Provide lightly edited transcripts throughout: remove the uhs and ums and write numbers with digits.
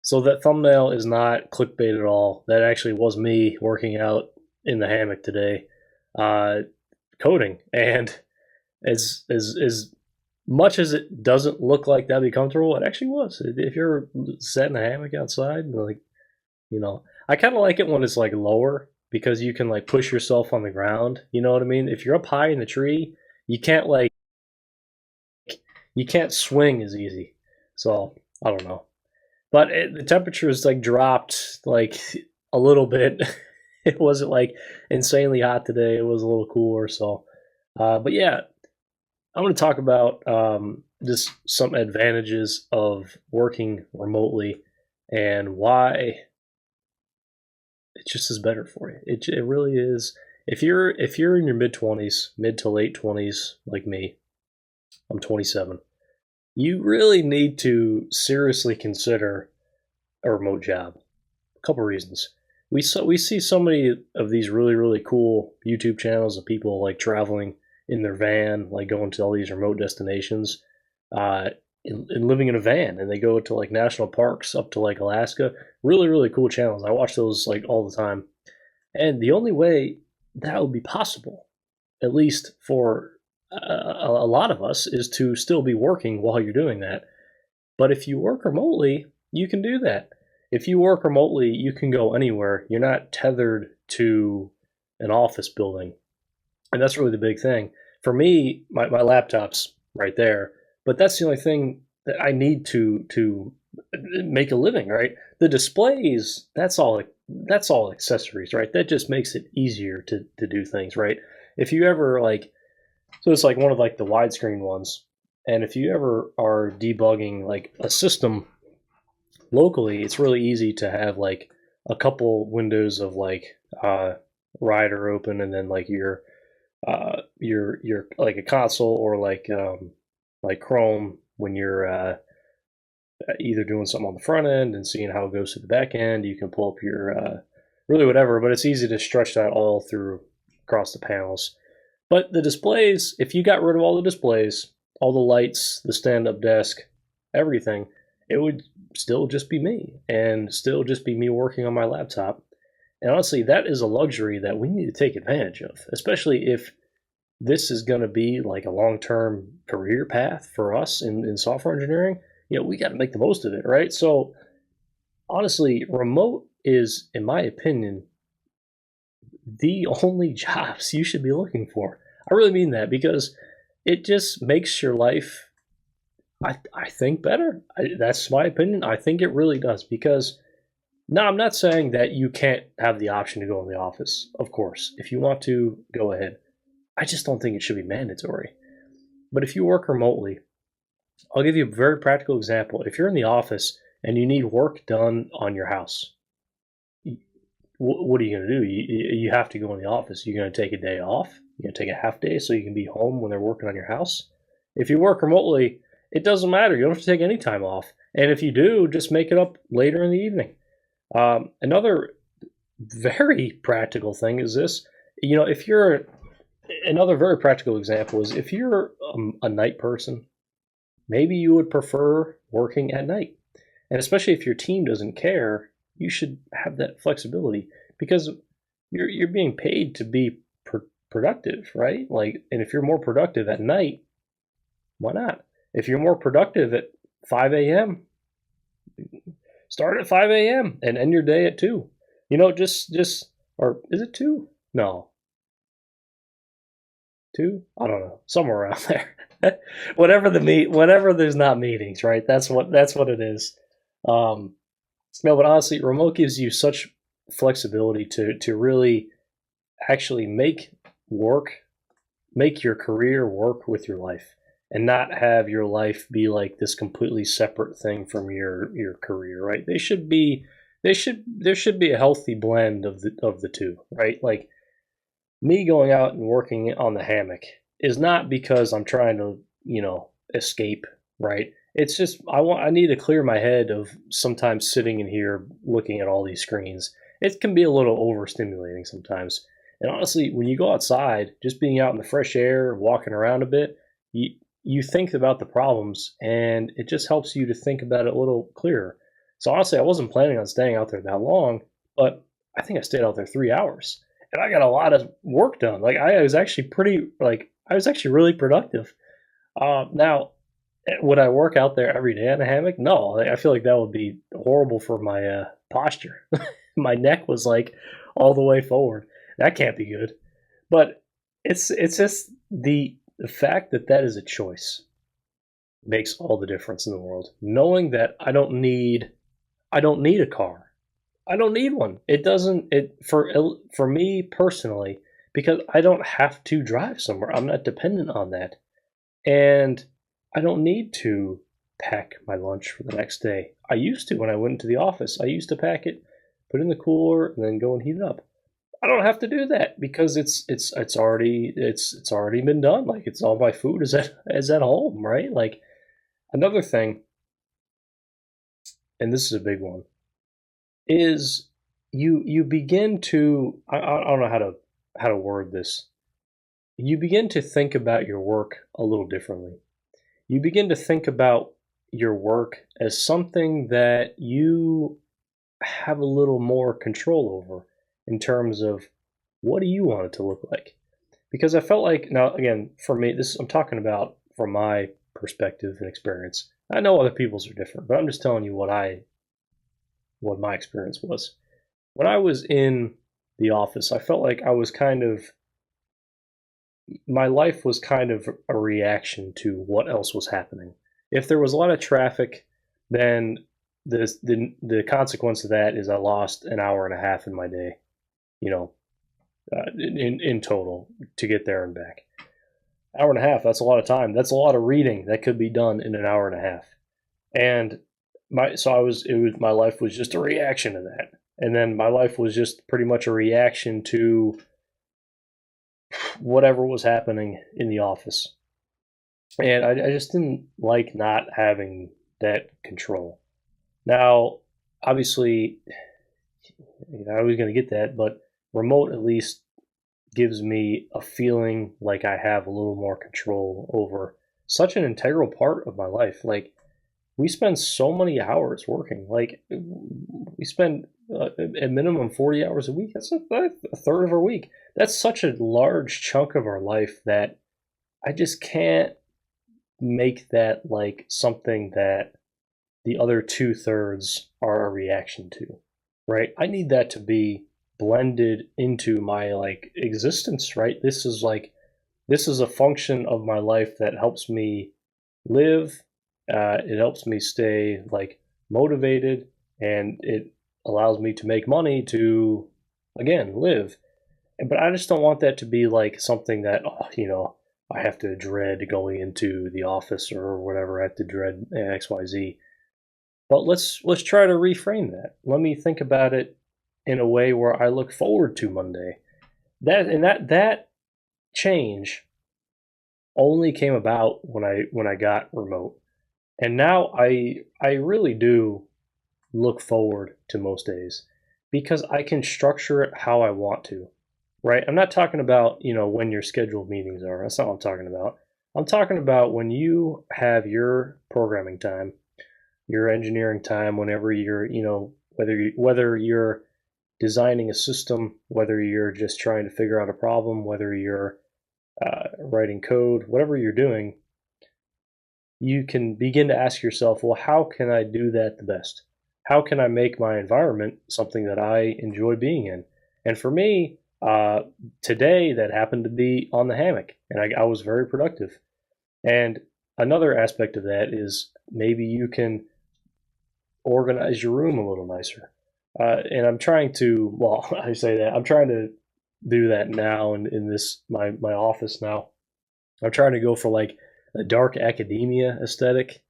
So that thumbnail is not clickbait at all. That actually was me working out in the hammock today, uh, coding. And as much as it doesn't look like that'd be comfortable, it actually was. If you're sat in a hammock outside, like, I kind of like it when it's like lower because you can like push yourself on the ground. You know what I mean? If you're up high in the tree, you can't like you can't swing as easy. So I don't know, but the temperature is like dropped like a little bit. It wasn't like insanely hot today. It was a little cooler. So, but yeah, I'm going to talk about just some advantages of working remotely and why it just is better for you. It really is. If you're in your mid 20s, mid to late 20s, like me, I'm 27. You really need to seriously consider a remote job. A couple reasons. We see so many of these really cool YouTube channels of people like traveling in their van, like going to all these remote destinations, uh, and living in a van, and they go to like national parks up to like Alaska. Really cool channels. I watch those like all the time. And the only way that would be possible, at least for a lot of us, is to still be working while you're doing that. But if you work remotely, you can do that. If you work remotely, you can go anywhere. You're not tethered to an office building. And that's really the big thing. For me, my laptop's right there, but that's the only thing that I need to make a living, right? The displays, that's all accessories, right? That just makes it easier to do things, right? If you ever like so it's like one of like the widescreen ones. And if you ever are debugging like a system locally, it's really easy to have like a couple windows of like Rider open, and then like your like a console, or like Chrome when you're either doing something on the front end and seeing how it goes to the back end. You can pull up your really whatever, but it's easy to stretch that all through across the panels. But the displays, if you got rid of all the displays, all the lights, the stand-up desk, everything, it would still just be me, and still just be me working on my laptop. And honestly, that is a luxury that we need to take advantage of, especially if this is going to be like a long-term career path for us in software engineering. We got to make the most of it, right? So honestly, remote is, in my opinion, the only jobs you should be looking for. I really mean that, because it just makes your life, I think, better. That's my opinion. I think it really does, because no, I'm not saying that you can't have the option to go in the office. Of course, if you want to, go ahead. I just don't think it should be mandatory. But if you work remotely, I'll give you a very practical example. If you're in the office and you need work done on your house, what are you going to do? You have to go in the office. You're going to take a day off. You're going to take a half day so you can be home when they're working on your house. If you work remotely, it doesn't matter. You don't have to take any time off. And if you do, just make it up later in the evening. Another very practical thing is this. If you're another very practical example is if you're a night person, maybe you would prefer working at night. And especially if your team doesn't care, you should have that flexibility, because you're being paid to be productive, right? Like, and if you're more productive at night, why not? If you're more productive at 5 a.m., start at 5 a.m. and end your day at 2. Just or is it 2? No. 2? I don't know. Somewhere around there. Whenever there's not meetings, right? That's what it is. No, but honestly, remote gives you such flexibility to really actually make your career work with your life, and not have your life be like this completely separate thing from your career, right? There should be a healthy blend of the two, right? Like, me going out and working on the hammock is not because I'm trying to, escape, right? It's just I need to clear my head of sometimes sitting in here looking at all these screens. It can be a little overstimulating sometimes. And honestly, when you go outside, just being out in the fresh air, walking around a bit, you think about the problems, and it just helps you to think about it a little clearer. So honestly, I wasn't planning on staying out there that long, but I think I stayed out there 3 hours, and I got a lot of work done. Like I was actually I was actually really productive. Now, would I work out there every day in a hammock? No, I feel like that would be horrible for my posture. My neck was like all the way forward. That can't be good. But it's just the fact that that is a choice makes all the difference in the world. Knowing that I don't need a car. I don't need one. It doesn't it for me personally because I don't have to drive somewhere. I'm not dependent on that. And I don't need to pack my lunch for the next day. I used to when I went into the office. I used to pack it, put it in the cooler, and then go and heat it up. I don't have to do that because it's already been done. Like it's all my food is at home, right? Like another thing, and this is a big one, is you begin to I don't know how to word this. You begin to think about your work a little differently. You begin to think about your work as something that you have a little more control over in terms of what do you want it to look like? Because I felt like now again for me this I'm talking about from my perspective and experience. I know other people's are different, but I'm just telling you what my experience was. When I was in the office, I felt like I was kind of my life was kind of a reaction to what else was happening. If there was a lot of traffic, then the consequence of that is I lost an hour and a half in my day, you know, in total to get there and back. Hour and a half, that's a lot of time. That's a lot of reading that could be done in an hour and a half. And my life was just a reaction to that. And then my life was just pretty much a reaction to whatever was happening in the office. And I just didn't like not having that control. Now, obviously, I was going to get that, but remote at least gives me a feeling like I have a little more control over such an integral part of my life. Like, we spend so many hours working. Like, we spend a minimum 40 hours a week. That's a third of our week. That's such a large chunk of our life that I just can't make that like something that the other 2/3 are a reaction to, right? I need that to be blended into my like existence, right? This is a function of my life that helps me live. It helps me stay like motivated, and it allows me to make money to again live. But I just don't want that to be like something that I have to dread going into the office or whatever. I have to dread XYZ. But let's try to reframe that. Let me think about it in a way where I look forward to Monday. That change only came about when I got remote. And now I really do look forward to most days because I can structure it how I want to. Right? I'm not talking about, when your scheduled meetings are. That's not what I'm talking about. I'm talking about when you have your programming time, your engineering time, whenever you're, whether you're designing a system, whether you're just trying to figure out a problem, whether you're writing code, whatever you're doing, you can begin to ask yourself, well, how can I do that the best? How can I make my environment something that I enjoy being in? And for me, today that happened to be on the hammock, and I was very productive. And another aspect of that is maybe you can organize your room a little nicer. And I'm trying to, well, I say that I'm trying to do that now in this my office now. I'm trying to go for like a dark academia aesthetic.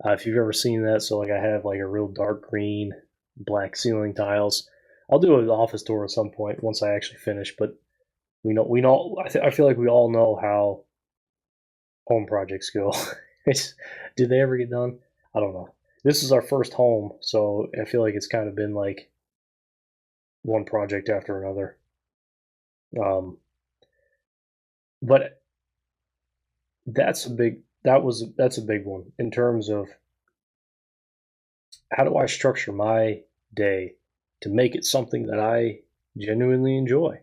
If you've ever seen that, so like I have like a real dark green, black ceiling tiles. I'll do an office tour at some point once I actually finish. But we know. I feel like we all know how home projects go. Did they ever get done? I don't know. This is our first home, so I feel like it's kind of been like one project after another. But that's a big one in terms of how do I structure my day to make it something that I genuinely enjoy?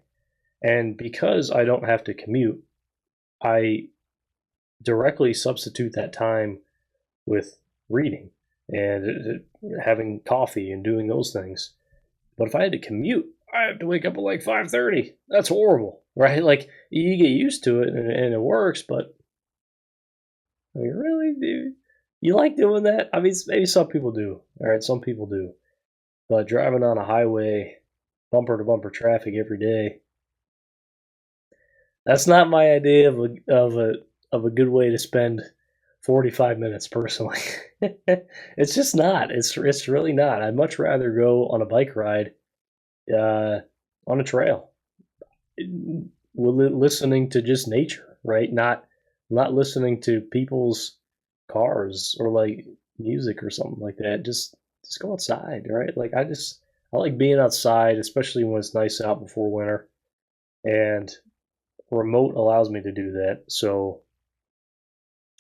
And because I don't have to commute, I directly substitute that time with reading and having coffee and doing those things. But if I had to commute, I have to wake up at like 5:30. That's horrible, right? Like you get used to it and it works, but I mean, really, dude, you like doing that? I mean, maybe some people do. All right, some people do. But driving on a highway, bumper to bumper traffic every day, that's not my idea of a good way to spend 45 minutes personally. It's just not. It's really not. I'd much rather go on a bike ride uh, on a trail, listening to just nature, right? Not listening to people's cars or like music or something like that. Just go outside, right? Like I like being outside, especially when it's nice out before winter, and remote allows me to do that. So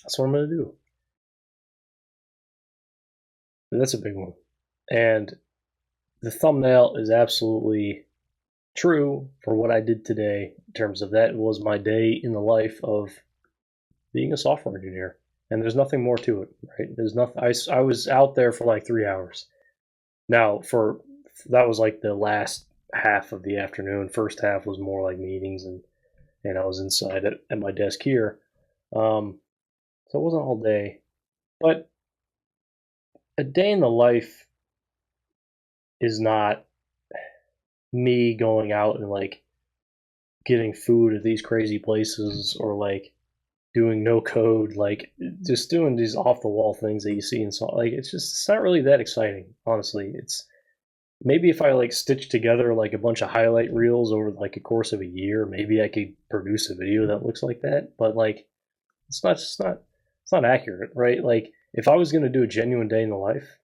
that's what I'm gonna do. That's a big one. And the thumbnail is absolutely true for what I did today in terms of that was my day in the life of being a software engineer. And there's nothing more to it, right? There's nothing. I was out there for like 3 hours. Now, that was like the last half of the afternoon. First half was more like meetings, and I was inside at my desk here. So it wasn't all day, but a day in the life is not me going out and like getting food at these crazy places or like doing no code, like just doing these off the wall things that you see and so like it's not really that exciting, honestly. It's maybe if I like stitch together like a bunch of highlight reels over like a course of a year, maybe I could produce a video that looks like that. But like it's not accurate, right? Like if I was gonna do a genuine day in the life,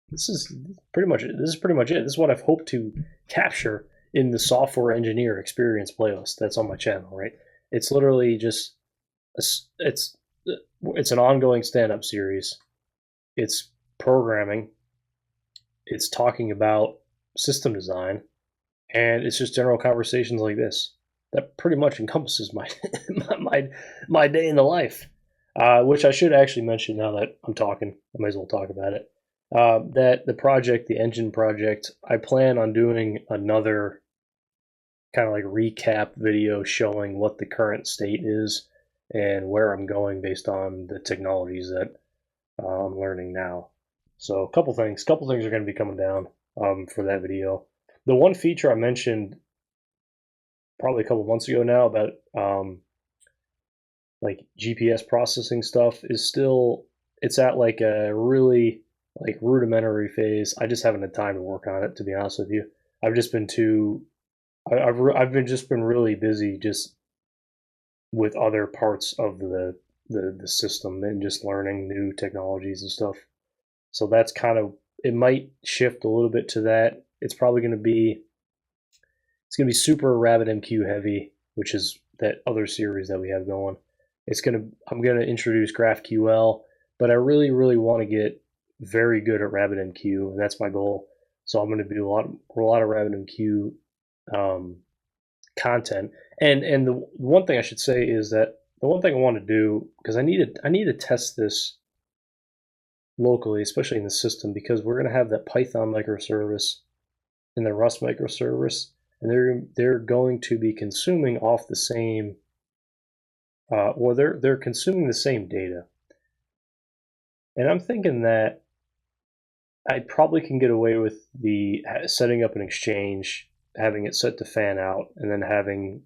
this is pretty much it. This is pretty much it. This is what I've hoped to capture in the software engineer experience playlist that's on my channel, right? It's literally just it's it's an ongoing stand-up series. It's programming. It's talking about system design, and it's just general conversations like this. That pretty much encompasses my my day in the life. Which I should actually mention now that I'm talking. I might as well talk about it. That the project, the engine project, I plan on doing another kind of like recap video showing what the current state is and where I'm going based on the technologies that I'm learning now. So a couple things are going to be coming down for that video. The one feature I mentioned probably a couple months ago now about like GPS processing stuff is still, it's at like a really like rudimentary phase. I just haven't had time to work on it, to be honest with you. I've just been just been really busy just with other parts of the system and just learning new technologies and stuff. So that's kind of, it might shift a little bit to that. It's probably going to be super RabbitMQ heavy, which is that other series that we have going. I'm going to introduce GraphQL, but I really want to get very good at RabbitMQ, and that's my goal. So I'm going to do a lot of RabbitMQ content. And the one thing I should say is that the one thing I want to do, because I need to test this locally, especially in the system, because we're going to have that Python microservice and the Rust microservice, and they're going to be consuming off the same, or they're consuming the same data. And I'm thinking that I probably can get away with the setting up an exchange, having it set to fan out, and then having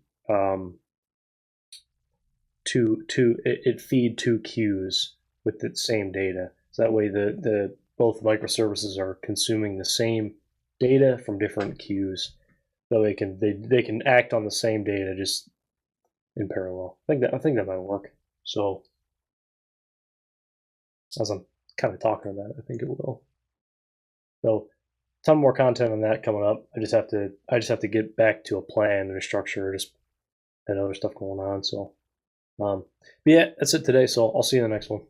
it feed two queues with the same data. So that way the both microservices are consuming the same data from different queues, so they can act on the same data just in parallel. I think that might work. So as I'm kind of talking about it, I think it will. So ton more content on that coming up. I just have to get back to a plan and a structure, just and other stuff going on. So but yeah, that's it today. So I'll see you in the next one.